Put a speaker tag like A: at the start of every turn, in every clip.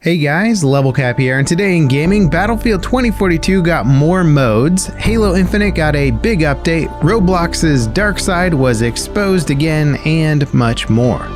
A: Hey guys, Level Cap here, and today in gaming, Battlefield 2042 got more modes, Halo Infinite got a big update, Roblox's dark side was exposed again, and much more.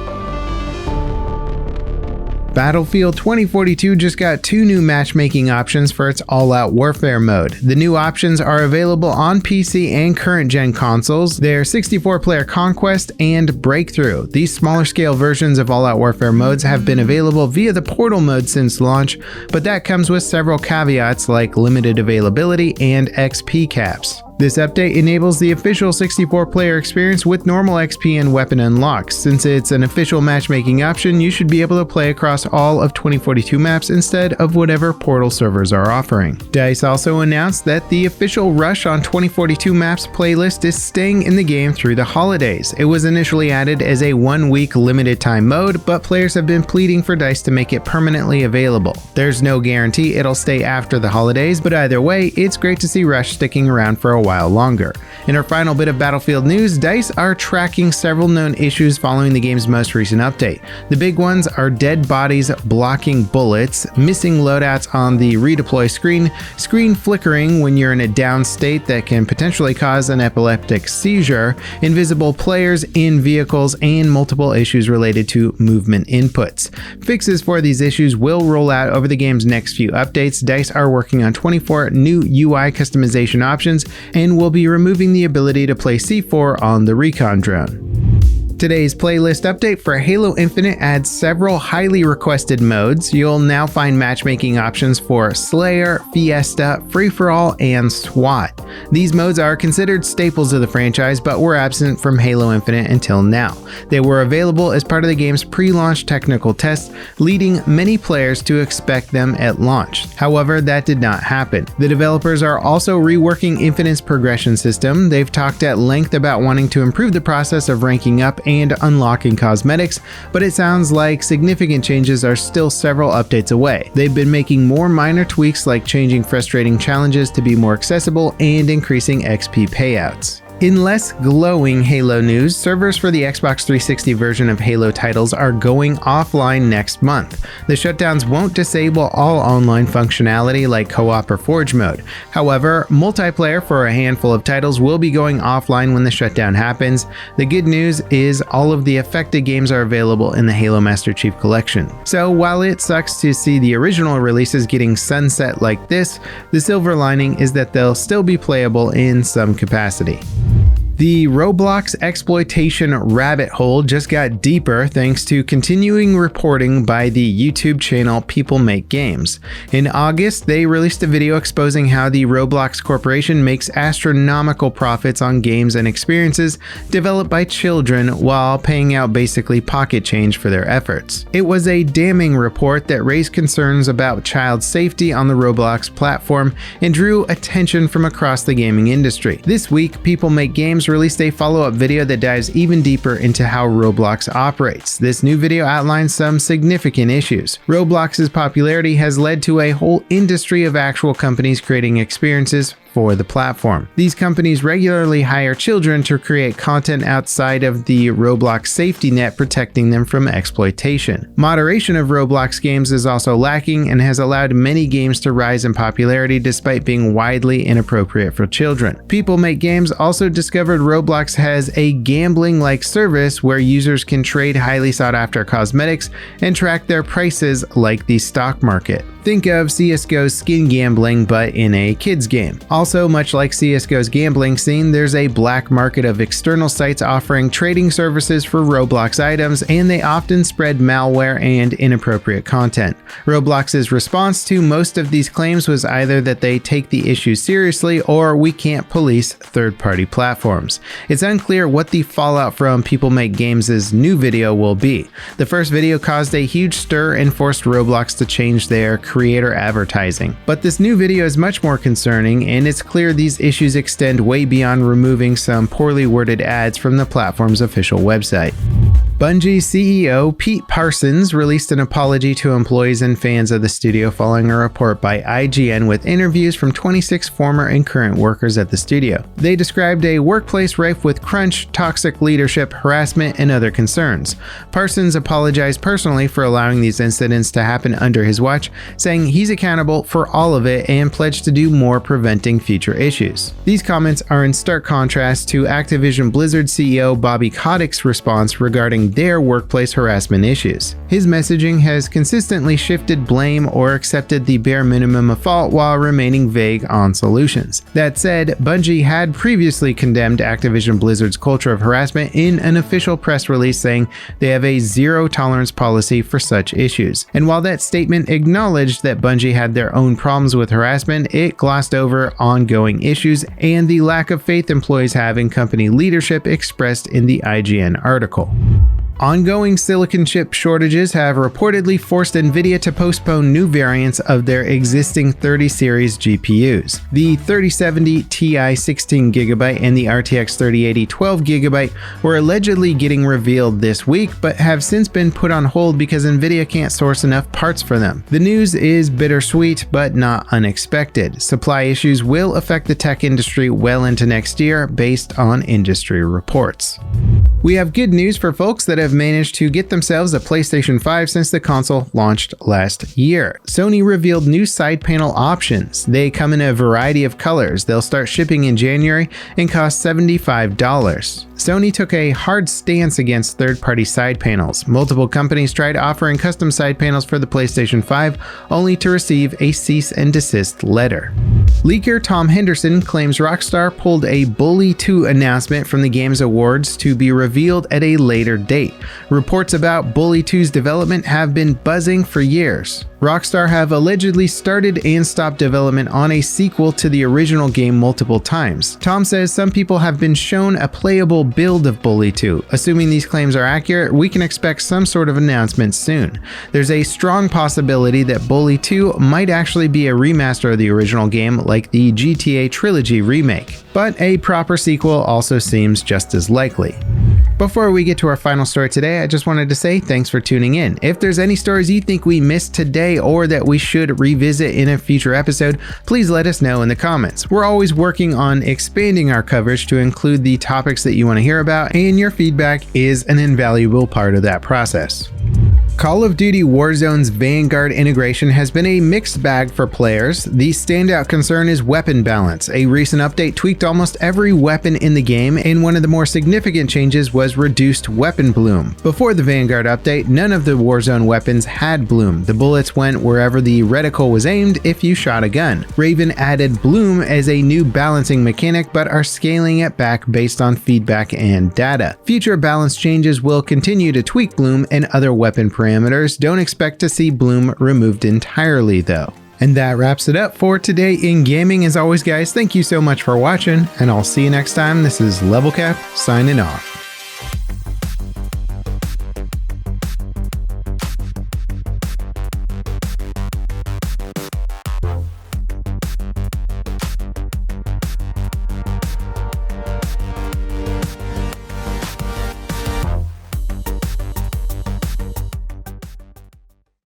A: Battlefield 2042 just got 2 new matchmaking options for its all-out warfare mode. The new options are available on PC and current-gen consoles. They're 64-player Conquest and Breakthrough. These smaller-scale versions of all-out warfare modes have been available via the Portal mode since launch, but that comes with several caveats like limited availability and XP caps. This update enables the official 64-player experience with normal XP and weapon unlocks. Since it's an official matchmaking option, you should be able to play across all of 2042 maps instead of whatever Portal servers are offering. DICE also announced that the official Rush on 2042 maps playlist is staying in the game through the holidays. It was initially added as a 1-week limited time mode, but players have been pleading for DICE to make it permanently available. There's no guarantee it'll stay after the holidays, but either way, it's great to see Rush sticking around for a while longer. In our final bit of Battlefield news, DICE are tracking several known issues following the game's most recent update. The big ones are dead bodies blocking bullets, missing loadouts on the redeploy screen, screen flickering when you're in a down state that can potentially cause an epileptic seizure, invisible players in vehicles, and multiple issues related to movement inputs. Fixes for these issues will roll out over the game's next few updates. DICE are working on 24 new UI customization options and will be removing the ability to play C4 on the recon drone. Today's playlist update for Halo Infinite adds several highly requested modes. You'll now find matchmaking options for Slayer, Fiesta, Free-for-All, and SWAT. These modes are considered staples of the franchise, but were absent from Halo Infinite until now. They were available as part of the game's pre-launch technical tests, leading many players to expect them at launch. However, that did not happen. The developers are also reworking Infinite's progression system. They've talked at length about wanting to improve the process of ranking up and unlocking cosmetics, but it sounds like significant changes are still several updates away. They've been making more minor tweaks like changing frustrating challenges to be more accessible and increasing XP payouts. In less glowing Halo news, servers for the Xbox 360 version of Halo titles are going offline next month. The shutdowns won't disable all online functionality like co-op or Forge mode. However, multiplayer for a handful of titles will be going offline when the shutdown happens. The good news is all of the affected games are available in the Halo Master Chief Collection. So while it sucks to see the original releases getting sunset like this, the silver lining is that they'll still be playable in some capacity. The Roblox exploitation rabbit hole just got deeper thanks to continuing reporting by the YouTube channel People Make Games. In August, they released a video exposing how the Roblox Corporation makes astronomical profits on games and experiences developed by children while paying out basically pocket change for their efforts. It was a damning report that raised concerns about child safety on the Roblox platform and drew attention from across the gaming industry. This week, People Make Games released a follow-up video that dives even deeper into how Roblox operates. This new video outlines some significant issues. Roblox's popularity has led to a whole industry of actual companies creating experiences for the platform. These companies regularly hire children to create content outside of the Roblox safety net, protecting them from exploitation. Moderation of Roblox games is also lacking and has allowed many games to rise in popularity despite being widely inappropriate for children. People Make Games also discovered Roblox has a gambling-like service where users can trade highly sought-after cosmetics and track their prices like the stock market. Think of CSGO's skin gambling, but in a kids game. Also, much like CSGO's gambling scene, there's a black market of external sites offering trading services for Roblox items, and they often spread malware and inappropriate content. Roblox's response to most of these claims was either that they take the issue seriously or we can't police third-party platforms. It's unclear what the fallout from People Make Games' new video will be. The first video caused a huge stir and forced Roblox to change their creator advertising. But this new video is much more concerning, and it's clear these issues extend way beyond removing some poorly worded ads from the platform's official website. Bungie CEO Pete Parsons released an apology to employees and fans of the studio following a report by IGN with interviews from 26 former and current workers at the studio. They described a workplace rife with crunch, toxic leadership, harassment, and other concerns. Parsons apologized personally for allowing these incidents to happen under his watch, saying he's accountable for all of it and pledged to do more preventing future issues. These comments are in stark contrast to Activision Blizzard CEO Bobby Kotick's response regarding their workplace harassment issues. His messaging has consistently shifted blame or accepted the bare minimum of fault while remaining vague on solutions. That said, Bungie had previously condemned Activision Blizzard's culture of harassment in an official press release, saying they have a zero-tolerance policy for such issues. And while that statement acknowledged that Bungie had their own problems with harassment, it glossed over ongoing issues and the lack of faith employees have in company leadership expressed in the IGN article. Ongoing silicon chip shortages have reportedly forced Nvidia to postpone new variants of their existing 30 series GPUs. The 3070 Ti 16GB and the RTX 3080 12GB were allegedly getting revealed this week, but have since been put on hold because Nvidia can't source enough parts for them. The news is bittersweet, but not unexpected. Supply issues will affect the tech industry well into next year, based on industry reports. We have good news for folks that have managed to get themselves a PlayStation 5 since the console launched last year. Sony revealed new side panel options. They come in a variety of colors. They'll start shipping in January and cost $75. Sony took a hard stance against third-party side panels. Multiple companies tried offering custom side panels for the PlayStation 5, only to receive a cease and desist letter. Leaker Tom Henderson claims Rockstar pulled a Bully 2 announcement from the Games Awards to be revealed at a later date. Reports about Bully 2's development have been buzzing for years. Rockstar have allegedly started and stopped development on a sequel to the original game multiple times. Tom says some people have been shown a playable build of Bully 2. Assuming these claims are accurate, we can expect some sort of announcement soon. There's a strong possibility that Bully 2 might actually be a remaster of the original game, like the GTA Trilogy remake. But a proper sequel also seems just as likely. Before we get to our final story today, I just wanted to say thanks for tuning in. If there's any stories you think we missed today or that we should revisit in a future episode, please let us know in the comments. We're always working on expanding our coverage to include the topics that you want to hear about, and your feedback is an invaluable part of that process. Call of Duty Warzone's Vanguard integration has been a mixed bag for players. The standout concern is weapon balance. A recent update tweaked almost every weapon in the game, and one of the more significant changes was reduced weapon bloom. Before the Vanguard update, none of the Warzone weapons had bloom. The bullets went wherever the reticle was aimed if you shot a gun. Raven added bloom as a new balancing mechanic, but are scaling it back based on feedback and data. Future balance changes will continue to tweak bloom and other weapon parameters. Don't expect to see bloom removed entirely though. And that wraps it up for today in gaming. As always guys, thank you so much for watching, and I'll see you next time. This is Levelcap signing off.